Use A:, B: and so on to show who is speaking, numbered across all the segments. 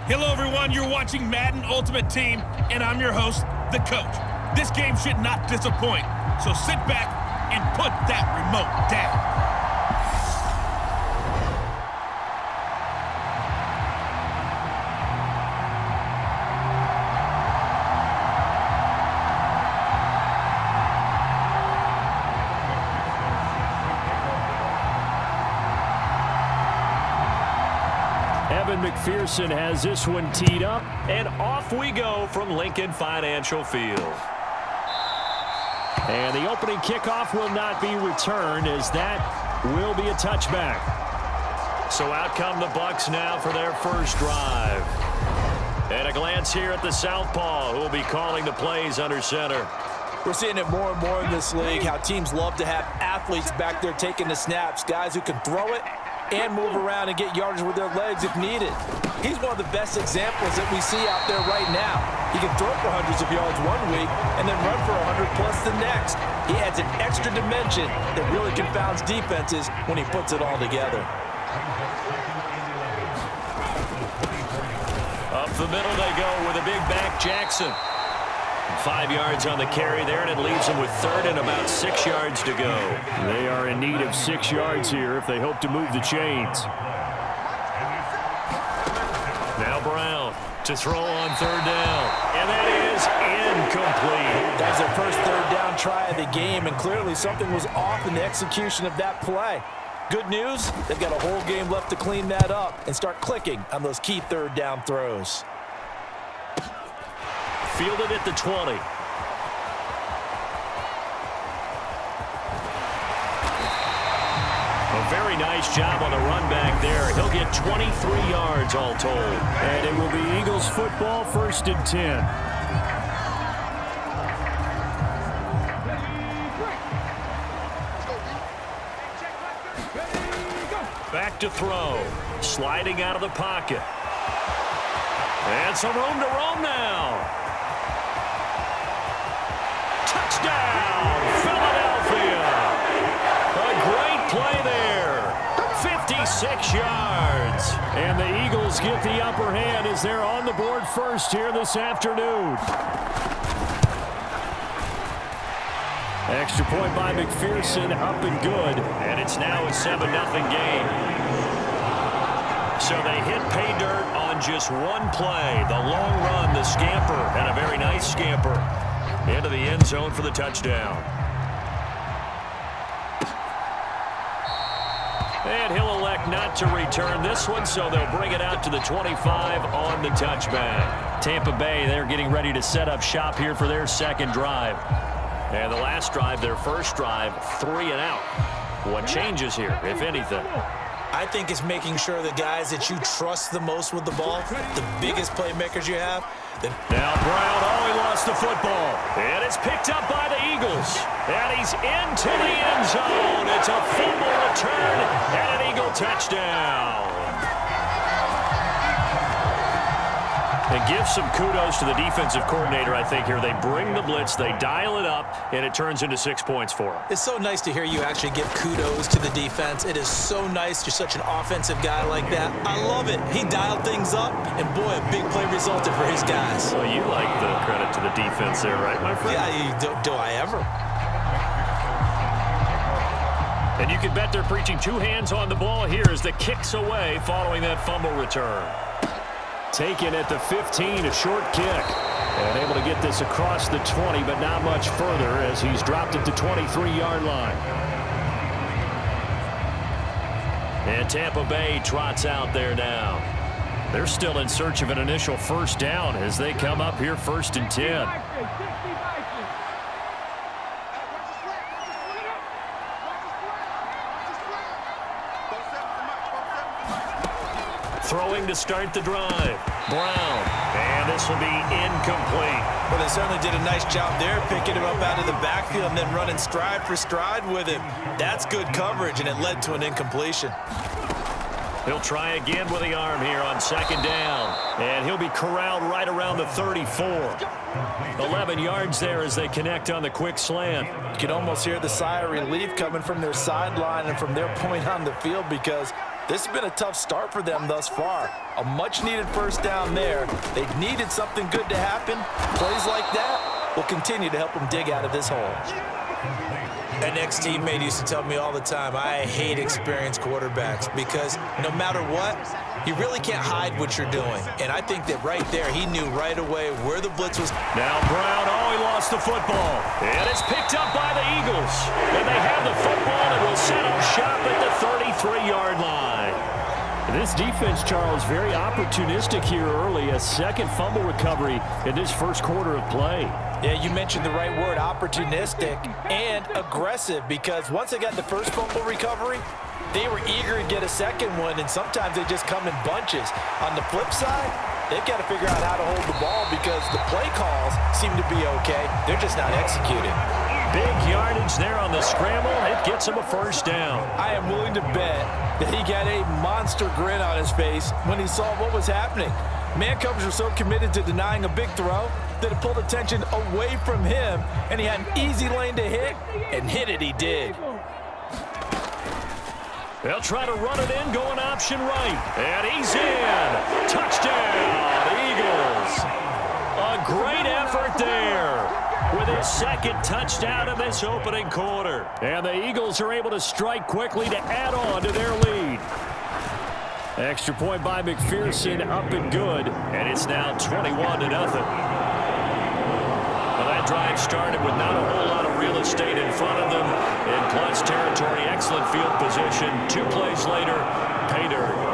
A: Hello, everyone. You're watching Madden Ultimate Team, and I'm your host, The Coach. This game should not disappoint, so sit back and put that remote down.
B: Evan McPherson has this one teed up, and off we go from Lincoln Financial Field. And the opening kickoff will not be returned, as that will be a touchback. So out come the Bucs now for their first drive. And a glance here at the southpaw, who will be calling the plays under center.
C: We're seeing it more and more in this league, how teams love to have athletes back there taking the snaps, guys who can throw it and move around and get yardage with their legs if needed. He's one of the best examples that we see out there right now. He can throw for hundreds of yards one week and then run for 100 plus the next. He adds an extra dimension that really confounds defenses when he puts it all together.
B: Up the middle they go with a big back Jackson. 5 yards on the carry there, and it leaves them with third and about 6 yards to go. They are in need of 6 yards here if they hope to move the chains. Now Brown to throw on third down, and that is incomplete.
C: That was their first third down try of the game, and clearly something was off in the execution of that play. Good news, they've got a whole game left to clean that up and start clicking on those key third down throws.
B: Fielded at the 20. A very nice job on the run back there. He'll get 23 yards all told. And it will be Eagles football, 1st and 10. Back to throw. Sliding out of the pocket. And some room to roam now. Touchdown, Philadelphia. A great play there. 56 yards. And the Eagles get the upper hand as they're on the board first here this afternoon. Extra point by McPherson, up and good. And it's now a 7-0 game. So they hit pay dirt on just one play. The long run, the scamper, and a very nice scamper into the end zone for the touchdown. And he'll elect not to return this one, so they'll bring it out to the 25 on the touchback. Tampa Bay, they're getting ready to set up shop here for their second drive. And the last drive, their first drive, 3 and out. What changes here, if anything?
C: I think it's making sure the guys that you trust the most with the ball, the biggest playmakers you have.
B: Now Brown, he lost the football. And it's picked up by the Eagles. And he's into the end zone. It's a fumble return and an Eagle touchdown. And give some kudos to the defensive coordinator, I think, here. They bring the blitz, they dial it up, and it turns into 6 points for them.
C: It's so nice to hear you actually give kudos to the defense. It is so nice. You're such an offensive guy like that. I love it. He dialed things up, and boy, a big play resulted for his guys.
B: Well, you like the credit to the defense there, right, my friend?
C: Yeah, do I ever?
B: And you can bet they're preaching 2 hands on the ball here as the kick's away following that fumble return. Taken at the 15, a short kick. And able to get this across the 20, but not much further as he's dropped it to 23-yard line. And Tampa Bay trots out there now. They're still in search of an initial first down as they come up here 1st and 10. Throwing to start the drive. Brown. And this will be incomplete.
C: Well, they certainly did a nice job there, picking him up out of the backfield and then running stride for stride with him. That's good coverage, and it led to an incompletion.
B: He'll try again with the arm here on 2nd down. And he'll be corralled right around the 34. 11 yards there as they connect on the quick slant.
C: You can almost hear the sigh of relief coming from their sideline and from their point on the field because This has been a tough start for them thus far. A much-needed first down there. They've needed something good to happen. Plays like that will continue to help them dig out of this hole. An ex-teammate used to tell me all the time, I hate experienced quarterbacks because no matter what, you really can't hide what you're doing. And I think that right there, he knew right away where the blitz was.
B: Now Brown, he lost the football. And it's picked up by the Eagles. And they have the football and will set up shop at the 33-yard line. This defense, Charles, very opportunistic here early. A second fumble recovery in this first quarter of play.
C: Yeah, you mentioned the right word, opportunistic and aggressive, because once they got the first fumble recovery, they were eager to get a second one, and sometimes they just come in bunches. On the flip side, they've got to figure out how to hold the ball because the play calls seem to be okay. They're just not executing.
B: Big yardage there on the scramble. It gets him a first down.
C: I am willing to bet that he got a monster grin on his face when he saw what was happening. Man covers were so committed to denying a big throw that it pulled attention away from him, and he had an easy lane to hit, and hit it he did.
B: They'll try to run it in, going option right. And he's in. Touchdown, Eagles. A great effort there with his second touchdown in this opening quarter. And the Eagles are able to strike quickly to add on to their lead. Extra point by McPherson, up and good. And it's now 21-0. Well, that drive started with not a whole lot of real estate in front of them. In clutch territory, excellent field position. 2 plays later, pay dirt.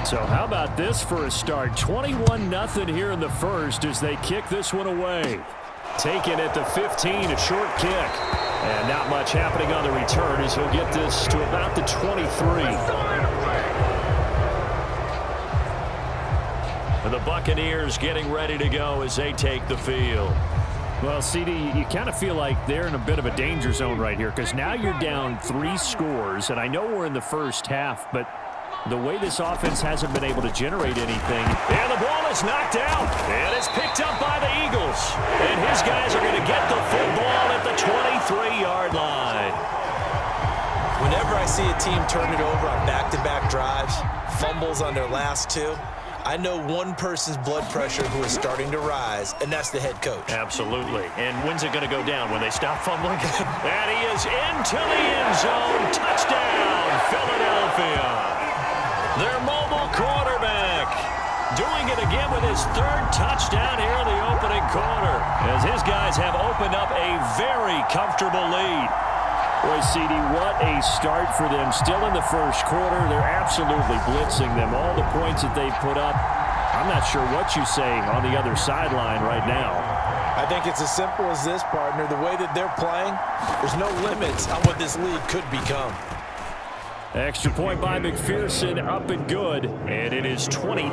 B: So how about this for a start? 21-0 here in the first as they kick this one away. Taken at the 15, a short kick. And not much happening on the return as he'll get this to about the 23. And the Buccaneers getting ready to go as they take the field. Well, CD, you kind of feel like they're in a bit of a danger zone right here because now you're down 3 scores. And I know we're in the first half, but the way this offense hasn't been able to generate anything. And the ball is knocked out. And it's picked up by the Eagles. And his guys are going to get the football at the 23-yard line.
C: Whenever I see a team turn it over on back-to-back drives, fumbles on their last 2, I know one person's blood pressure who is starting to rise, and that's the head coach.
B: Absolutely. And when's it going to go down? When they stop fumbling? And he is into the end zone. Touchdown, Philadelphia. Their mobile quarterback doing it again with his 3rd touchdown here in the opening quarter as his guys have opened up a very comfortable lead. Boy, CD, what a start for them. Still in the first quarter. They're absolutely blitzing them. All the points that they've put up, I'm not sure what you say on the other sideline right now.
C: I think it's as simple as this, partner. The way that they're playing, there's no limits on what this league could become.
B: Extra point by McPherson, up and good, and it is 28-0.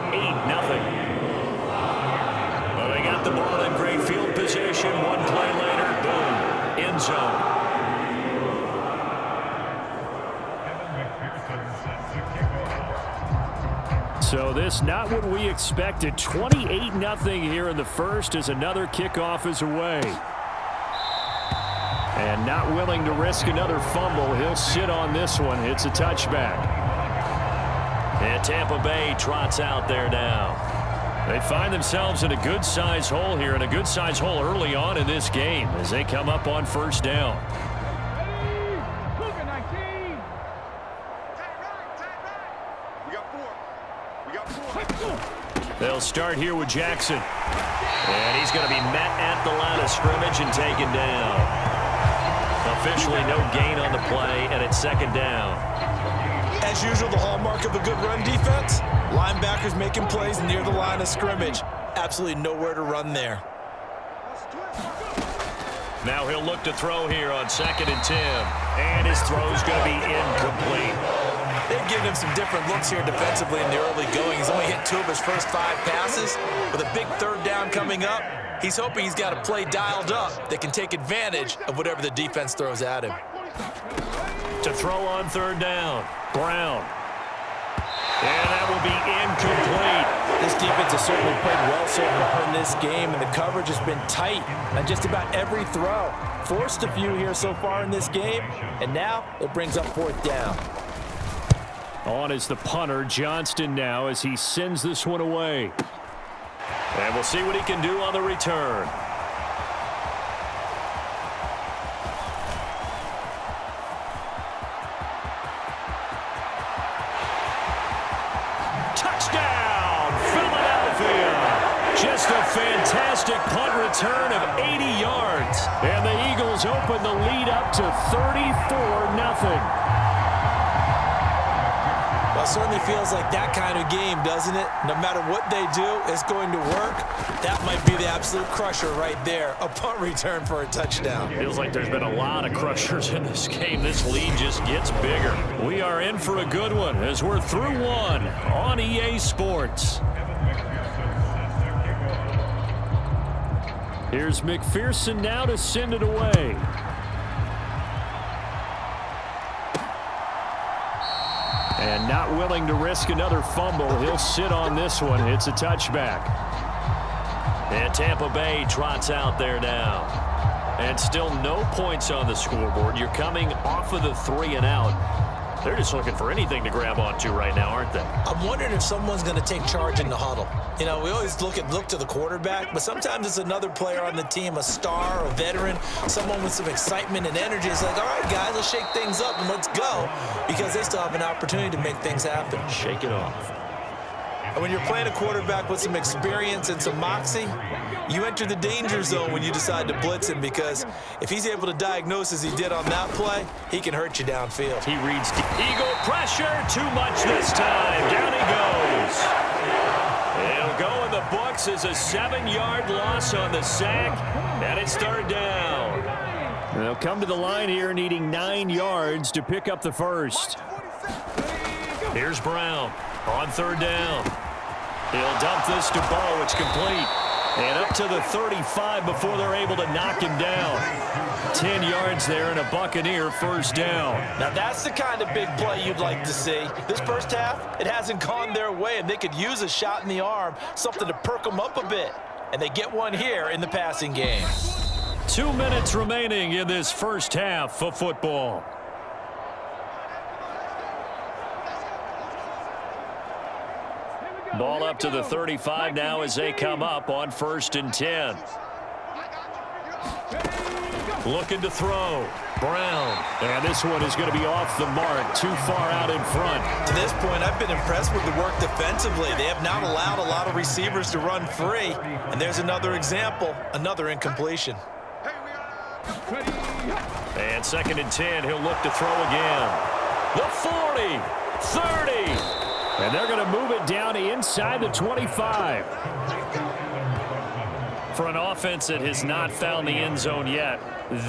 B: Well, they got the ball in great field position. 1 play later, boom, end zone. So this not what we expected. 28-0 here in the first as another kickoff is away. And not willing to risk another fumble. He'll sit on this one. It's a touchback. And Tampa Bay trots out there now. They find themselves in a good-sized hole here, and a good-sized hole early on in this game as they come up on first down. They'll start here with Jackson. And he's going to be met at the line of scrimmage and taken down. Officially no gain on the play, and it's second down.
C: As usual, the hallmark of a good run defense, linebackers making plays near the line of scrimmage. Absolutely nowhere to run there.
B: Now he'll look to throw here on 2nd and 10. And his throw's going to be incomplete.
C: They've given him some different looks here defensively in the early going. He's only hit 2 of his first 5 passes. With a big 3rd down coming up, he's hoping he's got a play dialed up that can take advantage of whatever the defense throws at him.
B: To throw on 3rd down, Brown. And that will be incomplete.
C: This defense has certainly played well so far in this game, and the coverage has been tight on just about every throw. Forced a few here so far in this game, and now it brings up 4th down.
B: On is the punter, Johnston, now as he sends this one away. And we'll see what he can do on the return. Touchdown, Philadelphia! Just a fantastic punt return of 80 yards. And the Eagles open the lead up to 34-0.
C: Well, it certainly feels like that kind of game, doesn't it? No matter what they do, it's going to work. That might be the absolute crusher right there, a punt return for a touchdown.
B: Feels like there's been a lot of crushers in this game. This lead just gets bigger. We are in for a good one as we're through one on EA Sports. Here's McPherson now to send it away. And not willing to risk another fumble. He'll sit on this one. It's a touchback. And Tampa Bay trots out there now. And still no points on the scoreboard. You're coming off of the 3 and out. They're just looking for anything to grab onto right now, aren't they?
C: I'm wondering if someone's going to take charge in the huddle. You know, we always look to the quarterback, but sometimes it's another player on the team, a star, a veteran, someone with some excitement and energy. It's like, all right, guys, let's shake things up and let's go, because they still have an opportunity to make things happen.
B: Shake it off.
C: And when you're playing a quarterback with some experience and some moxie, you enter the danger zone when you decide to blitz him, because if he's able to diagnose as he did on that play, he can hurt you downfield.
B: He reads Eagle pressure, too much this time. Down he goes. He'll go in the books as a 7-yard loss on the sack, and it's 3rd down. They'll come to the line here needing 9 yards to pick up the first. Here's Brown on 3rd down. He'll dump this to Bo. It's complete. And up to the 35 before they're able to knock him down. 10 yards there and a Buccaneer 1st down.
C: Now that's the kind of big play you'd like to see. This first half, it hasn't gone their way, and they could use a shot in the arm, something to perk them up a bit. And they get one here in the passing game.
B: 2 minutes remaining in this first half of football. Ball up to the 35 now as they come up on 1st and 10. Looking to throw. Brown. And this one is going to be off the mark. Too far out in front.
C: To this point, I've been impressed with the work defensively. They have not allowed a lot of receivers to run free. And there's another example, another incompletion.
B: And 2nd and 10, he'll look to throw again. The 40, 30. And they're going to move it down inside the 25. For an offense that has not found the end zone yet,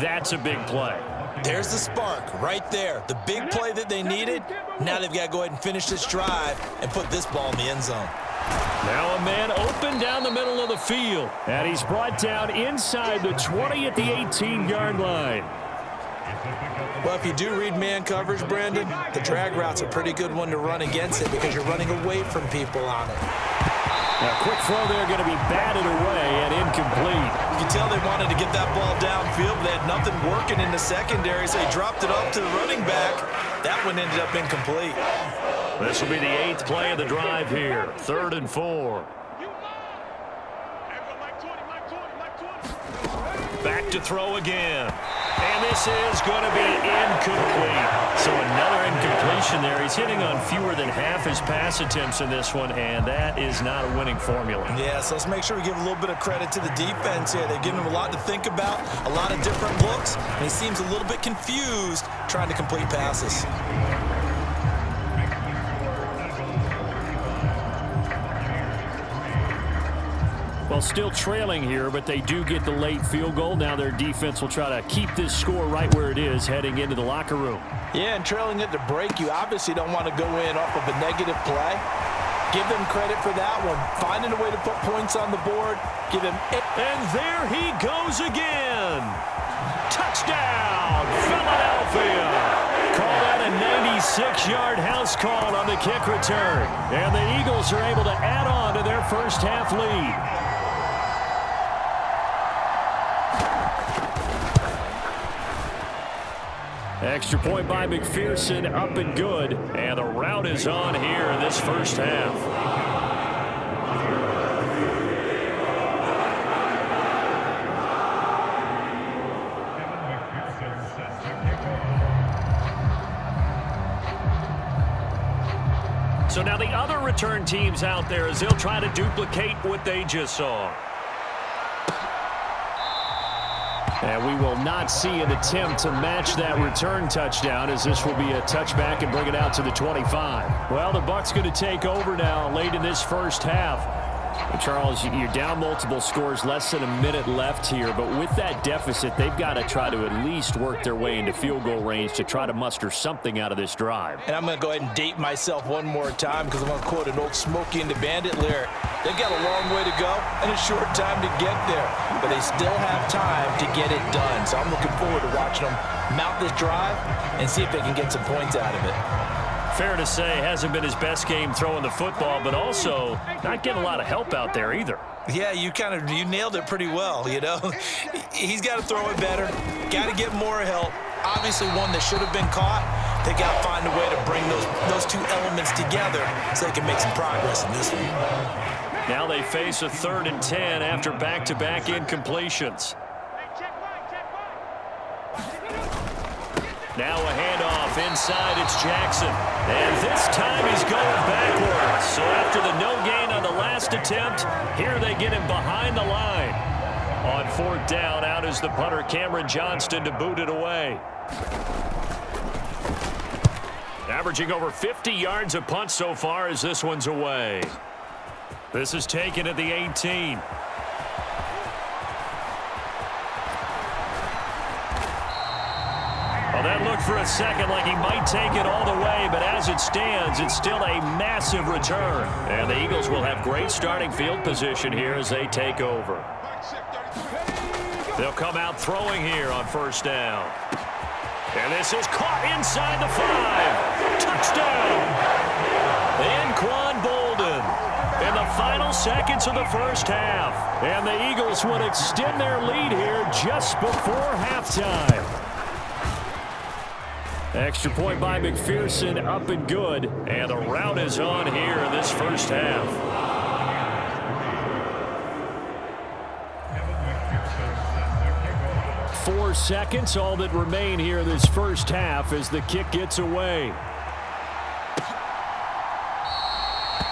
B: that's a big play.
C: There's the spark right there. The big play that they needed. Now they've got to go ahead and finish this drive and put this ball in the end zone.
B: Now a man open down the middle of the field. And he's brought down inside the 20 at the 18-yard line.
C: Well, if you do read man coverage, Brandon, the drag route's a pretty good one to run against it because you're running away from people on it.
B: Now, quick throw there going to be batted away and incomplete.
C: You can tell they wanted to get that ball downfield, but they had nothing working in the secondary, so they dropped it off to the running back. That one ended up incomplete.
B: This will be the 8th play of the drive here. 3rd and 4. Back to throw again. And this is going to be incomplete. So another incompletion there. He's hitting on fewer than half his pass attempts in this one, and that is not a winning formula.
C: Yeah, so let's make sure we give a little bit of credit to the defense here. They've given him a lot to think about, a lot of different looks, and he seems a little bit confused trying to complete passes.
B: Well, still trailing here, but they do get the late field goal. Now their defense will try to keep this score right where it is heading into the locker room.
C: Yeah, and trailing it to break, you obviously don't want to go in off of a negative play. Give them credit for that one. Finding a way to put points on the board. Give him.
B: And there he goes again. Touchdown, Philadelphia. Call that a 96-yard house call on the kick return. And the Eagles are able to add on to their first half lead. Extra point by McPherson, up and good. And the route is on here in this first half. So now the other return teams out there as they'll try to duplicate what they just saw. And we will not see an attempt to match that return touchdown, as this will be a touchback and bring it out to the 25. Well, the Bucs going to take over now late in this first half. And Charles, you're down multiple scores, less than a minute left here. But with that deficit, they've got to try to at least work their way into field goal range to try to muster something out of this drive.
C: And I'm going to go ahead and date myself one more time because I'm going to quote an old Smokey and the Bandit lyric. They've got a long way to go and a short time to get there, but they still have time to get it done. So I'm looking forward to watching them mount this drive and see if they can get some points out of it.
B: Fair to say, hasn't been his best game throwing the football, but also not getting a lot of help out there either.
C: Yeah, you nailed it pretty well, you know. He's got to throw it better, got to get more help. Obviously one that should have been caught. They got to find a way to bring those two elements together so they can make some progress in this one.
B: Now they face a 3rd and 10 after back-to-back incompletions. Now a handoff inside, it's Jackson. And this time he's going backwards. So after the no gain on the last attempt, here they get him behind the line. On 4th down, out is the punter Cameron Johnston to boot it away. Averaging over 50 yards a punt so far as this one's away. This is taken at the 18. Well, that looked for a second like he might take it all the way, but as it stands, it's still a massive return. And the Eagles will have great starting field position here as they take over. They'll come out throwing here on 1st down. And this is caught inside the 5. Touchdown! Anquan Boldin in the final seconds of the first half. And the Eagles would extend their lead here just before halftime. Extra point by McPherson, up and good. And the route is on here in this first half. Four seconds, all that remain here in this first half as the kick gets away.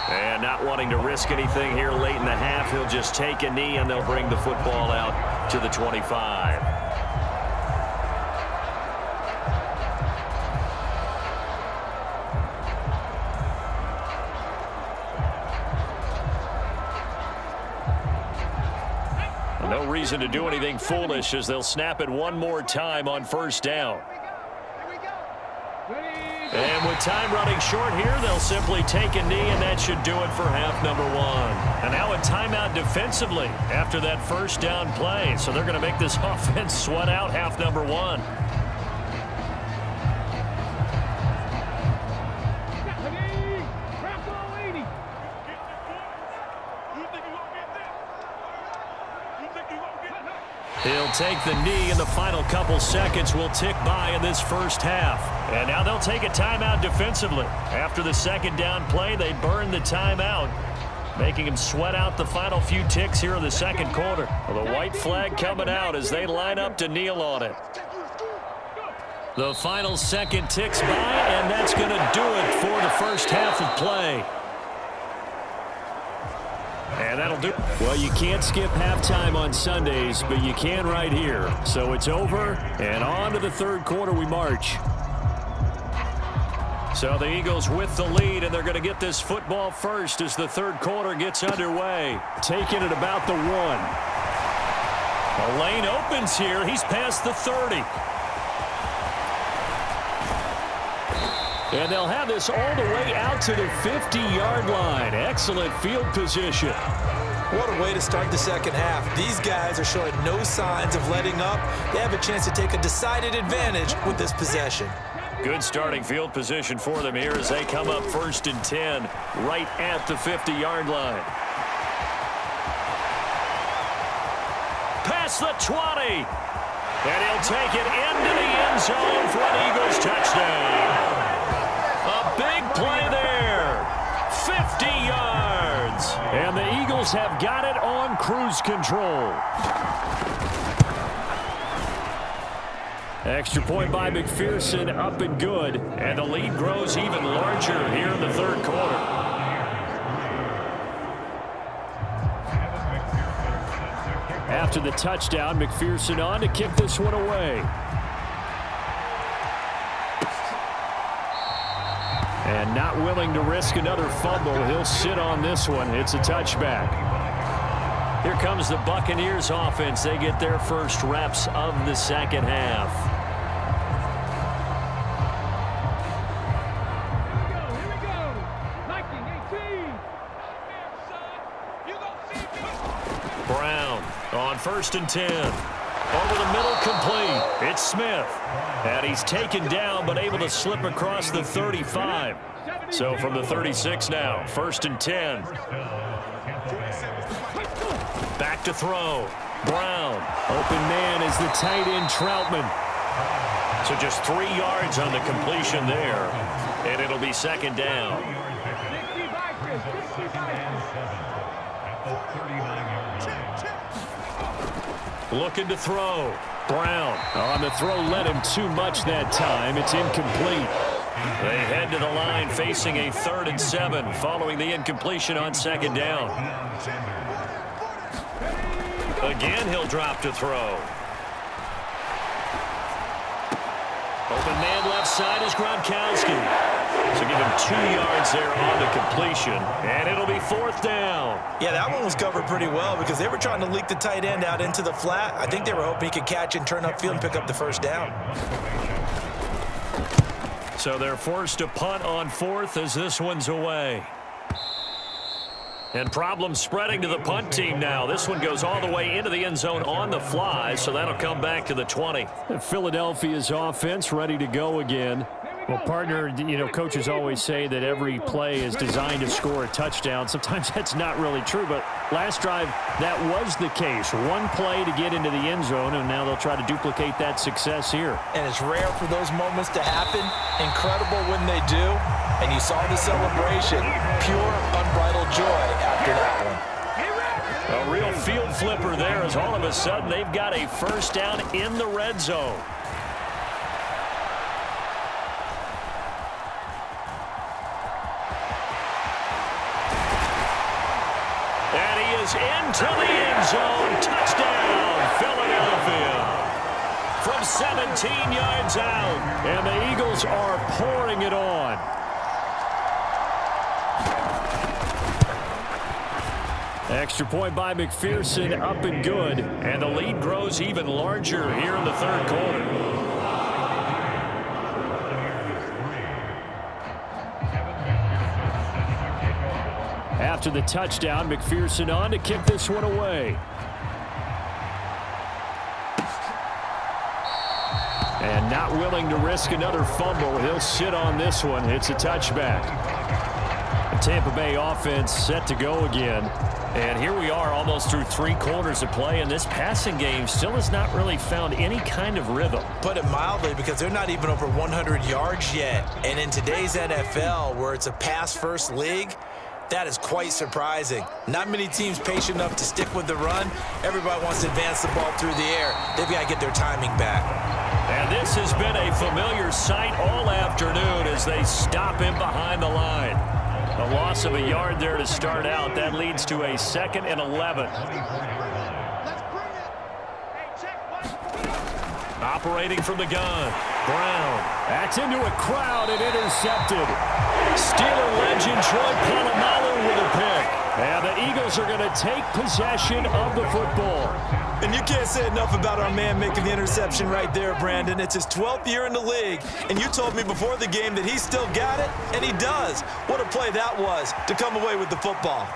B: And not wanting to risk anything here late in the half, he'll just take a knee and they'll bring the football out to the 25. No reason to do anything foolish as they'll snap it one more time on 1st down. And with time running short here, they'll simply take a knee, and that should do it for half number 1. And now a timeout defensively after that 1st down play. So they're going to make this offense sweat out half number 1. He'll take the knee, and the final couple seconds will tick by in this first half. And now they'll take a timeout defensively. After the 2nd down play, they burn the timeout, making him sweat out the final few ticks here in the 2nd quarter. Well, the white flag coming out as they line up to kneel on it. The final second ticks by, and that's going to do it for the first half of play. And that'll do it. Well, you can't skip halftime on Sundays, but you can right here. So it's over, and on to the third quarter we march. So the Eagles with the lead, and they're going to get this football first as the third quarter gets underway. Taking it about the 1. The lane opens here. He's past the 30. And they'll have this all the way out to the 50-yard line. Excellent field position.
C: What a way to start the second half. These guys are showing no signs of letting up. They have a chance to take a decided advantage with this possession.
B: Good starting field position for them here as they come up 1st and 10 right at the 50-yard line. Past the 20. And he'll take it into the end zone for an Eagles touchdown. A big play there. 50 yards. And the Eagles have got it on cruise control. Extra point by McPherson, up and good. And the lead grows even larger here in the third quarter. After the touchdown, McPherson on to kick this one away. And not willing to risk another fumble. He'll sit on this one. It's a touchback. Here comes the Buccaneers offense. They get their first reps of the second half. Brown on 1st and 10. Over the middle, complete. It's Smith. And he's taken down, but able to slip across the 35. So from the 36 now, 1st and 10. Back to throw. Brown. Open man is the tight end, Troutman. So just 3 yards on the completion there. And it'll be second down. Looking to throw. Brown on the throw, led him too much that time. It's incomplete. They head to the line facing a 3rd and 7 following the incompletion on second down. Again, he'll drop to throw. Open man left side is Gronkowski. So give him 2 yards there on the completion, and it'll be 4th down.
C: Yeah, that one was covered pretty well because they were trying to leak the tight end out into the flat. I think they were hoping he could catch and turn upfield and pick up the first down.
B: So they're forced to punt on 4th as this one's away. And problems spreading to the punt team now. This one goes all the way into the end zone on the fly, so that'll come back to the 20. Philadelphia's offense ready to go again. Well, partner, you know, coaches always say that every play is designed to score a touchdown. Sometimes that's not really true, but last drive, that was the case. One play to get into the end zone, and now they'll try to duplicate that success here. And
C: it's rare for those moments to happen. Incredible when they do. And you saw the celebration. Pure, unbridled joy after that one.
B: A real field flipper there as all of a sudden they've got a first down in the red zone. Into the end zone. Touchdown, Philadelphia. From 17 yards out. And the Eagles are pouring it on. Extra point by McPherson, up and good. And the lead grows even larger here in the third quarter. After the touchdown, McPherson on to kick this one away. And not willing to risk another fumble. He'll sit on this one. It's a touchback. The Tampa Bay offense set to go again. And here we are almost through 3 quarters of play, and this passing game still has not really found any kind of rhythm.
C: Put it mildly, because they're not even over 100 yards yet. And in today's NFL, where it's a pass-first league, That is quite surprising. Not many teams patient enough to stick with the run. Everybody wants to advance the ball through the air. They've got to get their timing back.
B: And this has been a familiar sight all afternoon as they stop him behind the line. A loss of a yard there to start out. That leads to a 2nd and 11. Operating from the gun. Brown. That's into a crowd and intercepted. Steeler legend Troy Polamalu with a pick. And the Eagles are going to take possession of the football.
C: And you can't say enough about our man making the interception right there, Brandon. It's his 12th year in the league, and you told me before the game that he still got it, and he does. What a play that was to come away with the football.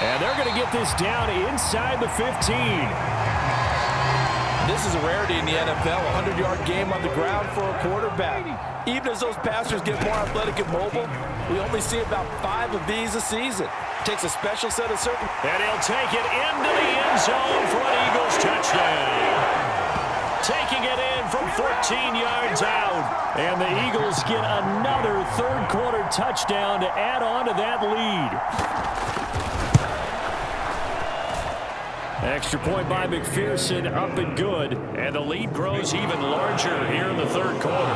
B: And they're going to get this down inside the 15.
C: This is a rarity in the NFL, a 100-yard game on the ground for a quarterback. Even as those passers get more athletic and mobile, we only see about 5 of these a season. Takes a special set of circumstances.
B: And he'll take it into the end zone for an Eagles touchdown. Taking it in from 14 yards out. And the Eagles get another third-quarter touchdown to add on to that lead. Extra point by McPherson, up and good. And the lead grows even larger here in the third quarter.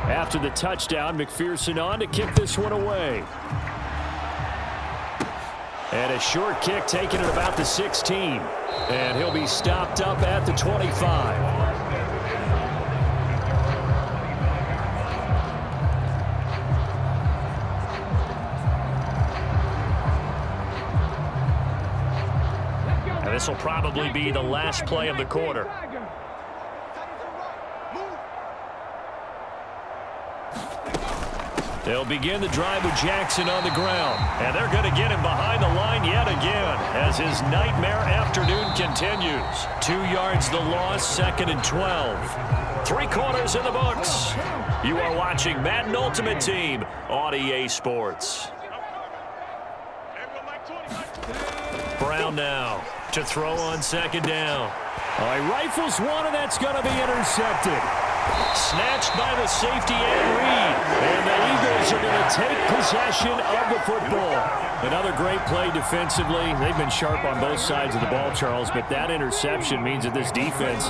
B: After the touchdown, McPherson on to kick this one away. And a short kick taken at about the 16. And he'll be stopped up at the 25. This will probably be the last play of the quarter. They'll begin the drive with Jackson on the ground. And they're going to get him behind the line yet again as his nightmare afternoon continues. 2 yards the loss, 2nd and 12. 3 quarters in the books. You are watching Madden Ultimate Team on EA Sports. Brown now to throw on 2nd down. He rifles one, and that's going to be intercepted. Snatched by the safety and Reed. And the Eagles are going to take possession of the football. Another great play defensively. They've been sharp on both sides of the ball, Charles, but that interception means that this defense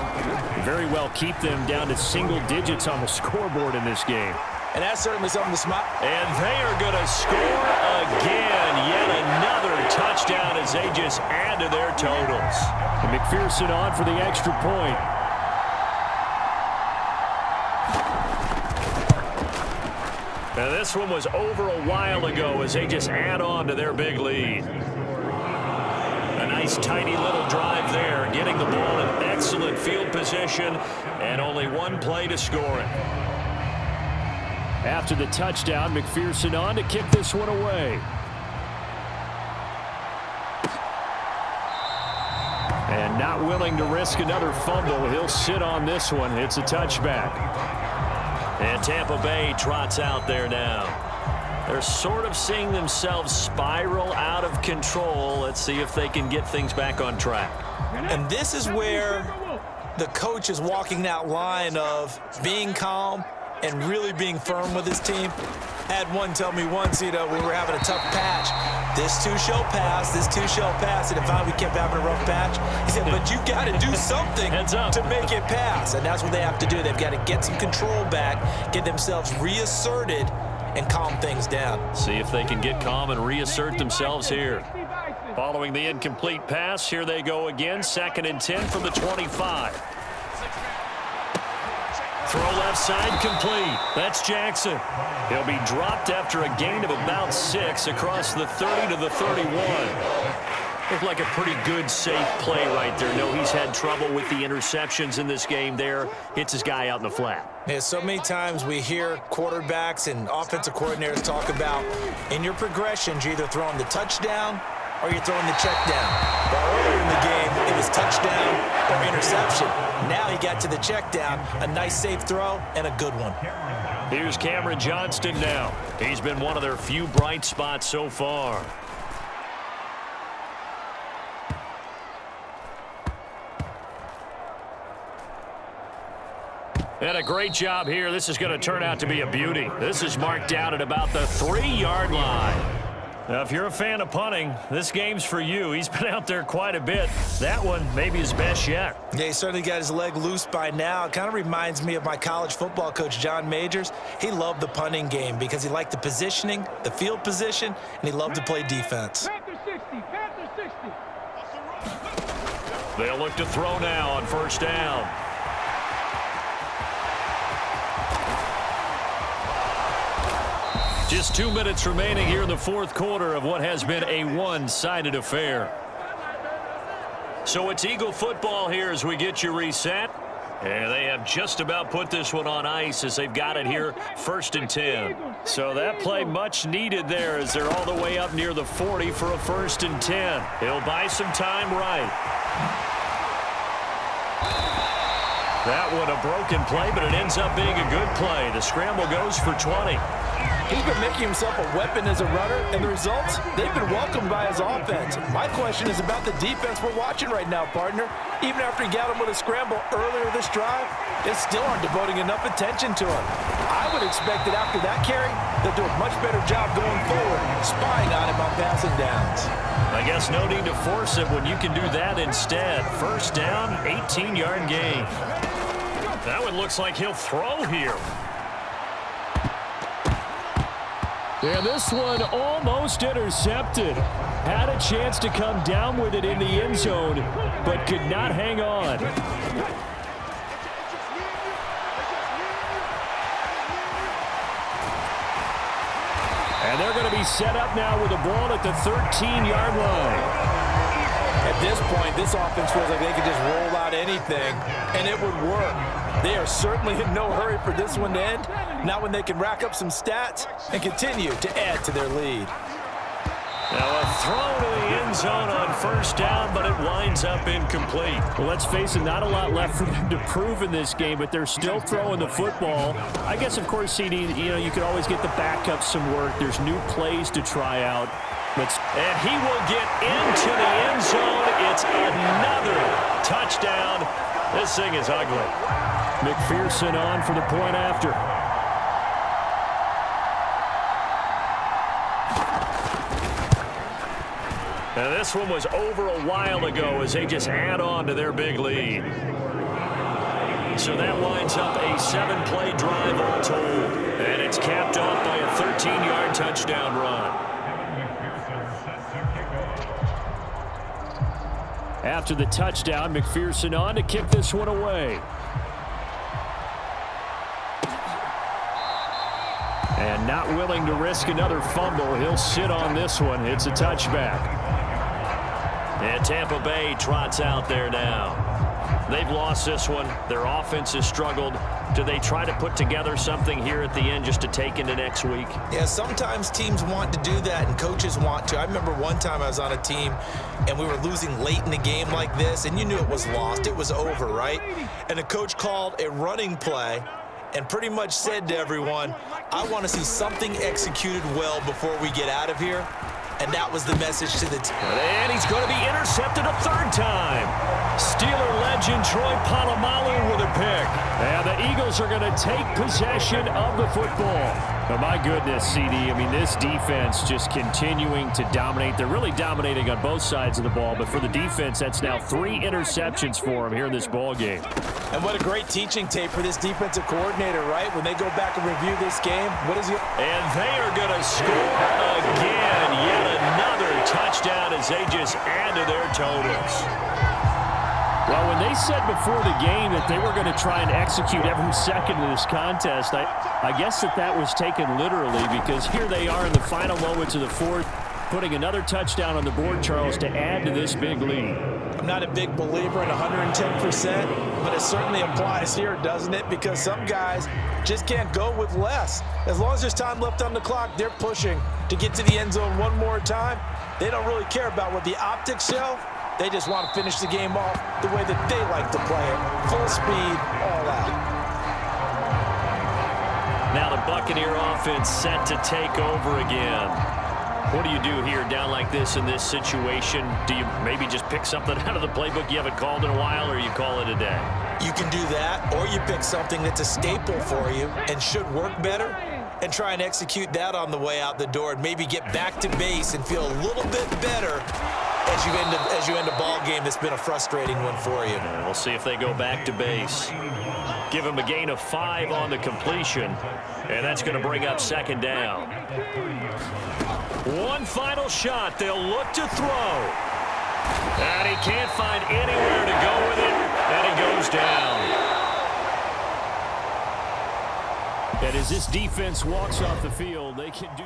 B: very well keep them down to single digits on the scoreboard in this game.
C: And that's certainly something to smile.
B: And they are going to score again. Yet another touchdown as they just add to their totals. And McPherson on for the extra point. Now this one was over a while ago as they just add on to their big lead. A nice tidy little drive there, getting the ball in excellent field position, and only one play to score it. After the touchdown, McPherson on to kick this one away. And not willing to risk another fumble, he'll sit on this one. It's a touchback. And Tampa Bay trots out there now. They're sort of seeing themselves spiral out of control. Let's see if they can get things back on track.
C: And this is where the coach is walking that line of being calm and really being firm with his team. I had one tell me once, we were having a tough patch. This too shall pass, this too shall pass. And finally we kept having a rough patch. He said, but you got to do something to make it pass. And that's what they have to do. They've got to get some control back, get themselves reasserted, and calm things down.
B: See if they can get calm and reassert themselves here. Following the incomplete pass, here they go again. 2nd and 10 from the 25. Throw left side complete. That's Jackson. He'll be dropped after a gain of about 6 across the 30 to the 31. Looked like a pretty good, safe play right there. No, he's had trouble with the interceptions in this game there. Hits his guy out in the flat.
C: Yeah, so many times we hear quarterbacks and offensive coordinators talk about in your progressions, you're either throwing the touchdown or you're throwing the check down. But earlier in the game, it was touchdown or interception. Now he got to the check down, a nice safe throw, and a good one.
B: Here's Cameron Johnston now. He's been one of their few bright spots so far. And a great job here. This is going to turn out to be a beauty. This is marked down at about the 3-yard line. Now, if you're a fan of punting, this game's for you. He's been out there quite a bit. That one maybe his best yet.
C: Yeah, he certainly got his leg loose by now. It kind of reminds me of my college football coach, John Majors. He loved the punting game because he liked the positioning, the field position, and he loved to play defense.
D: Panther 60, Panther 60.
B: They'll look to throw now on first down. Just 2 minutes remaining here in the fourth quarter of what has been a one-sided affair. So it's Eagle football here as we get you reset. And they have just about put this one on ice as they've got it here, 1st and 10. So that play much needed there as they're all the way up near the 40 for a 1st and 10. He'll buy some time right. That one a broken play, but it ends up being a good play. The scramble goes for 20.
C: He's been making himself a weapon as a runner, and the results, they've been welcomed by his offense. My question is about the defense we're watching right now, partner. Even after he got him with a scramble earlier this drive, they still aren't devoting enough attention to him. I would expect that after that carry, they'll do a much better job going forward, spying on him on passing downs.
B: I guess no need to force it when you can do that instead. First down, 18-yard gain. That one looks like he'll throw here.
E: And this one almost intercepted. Had a chance to come down with it in the end zone, but could not hang on. And they're going to be set up now with the ball at the 13-yard line.
C: At this point, this offense feels like they could just roll out anything, and it would work. They are certainly in no hurry for this one to end, not when they can rack up some stats and continue to add to their lead.
B: Now a throw to the end zone on first down, but it winds up incomplete.
E: Well, let's face it, not a lot left for them to prove in this game, but they're still throwing the football. I guess, of course, CD, you could always get the backups some work. There's new plays to try out.
B: And he will get into the end zone. It's another touchdown. This thing is ugly.
E: McPherson on for the point after.
B: Now this one was over a while ago as they just add on to their big lead. So that winds up a 7-play drive all told. And it's capped off by a 13-yard touchdown run.
E: After the touchdown, McPherson on to kick this one away. And not willing to risk another fumble. He'll sit on this one. It's a touchback.
B: And Tampa Bay trots out there now. They've lost this one. Their offense has struggled. Do they try to put together something here at the end just to take into next week?
C: Yeah, sometimes teams want to do that and coaches want to. I remember one time I was on a team and we were losing late in the game like this, and you knew it was lost. It was over, right? And the coach called a running play and pretty much said to everyone, I want to see something executed well before we get out of here. And that was the message to the team.
B: And he's going to be intercepted a third time.
E: Steeler legend Troy Polamalu with a pick. And the Eagles are going to take possession of the football. Oh, my goodness, CD. I mean, this defense just continuing to dominate. They're really dominating on both sides of the ball. But for the defense, that's now 3 interceptions for them here in this ball game.
C: And what a great teaching tape for this defensive coordinator, right? When they go back and review this game, what is he?
B: And they are going to score again. Yet another touchdown as they just add to their totals.
E: Well, when they said before the game that they were going to try and execute every second of this contest, I guess that was taken literally, because here they are in the final moments of the fourth, putting another touchdown on the board, Charles, to add to this big lead.
C: I'm not a big believer in 110%, but it certainly applies here, doesn't it? Because some guys just can't go with less. As long as there's time left on the clock, they're pushing to get to the end zone one more time. They don't really care about what the optics show. They just want to finish the game off the way that they like to play it. Full speed, all out.
B: Now the Buccaneer offense set to take over again. What do you do here down like this in this situation? Do you maybe just pick something out of the playbook you haven't called in a while, or you call it a day?
C: You can do that, or you pick something that's a staple for you and should work better and try and execute that on the way out the door and maybe get back to base and feel a little bit better as you end a ball game that's been a frustrating one for you.
B: And we'll see if they go back to base. Give him a gain of 5 on the completion, and that's going to bring up second down. One final shot. They'll look to throw. And he can't find anywhere to go with it, and he goes down.
E: And as this defense walks off the field, they can do...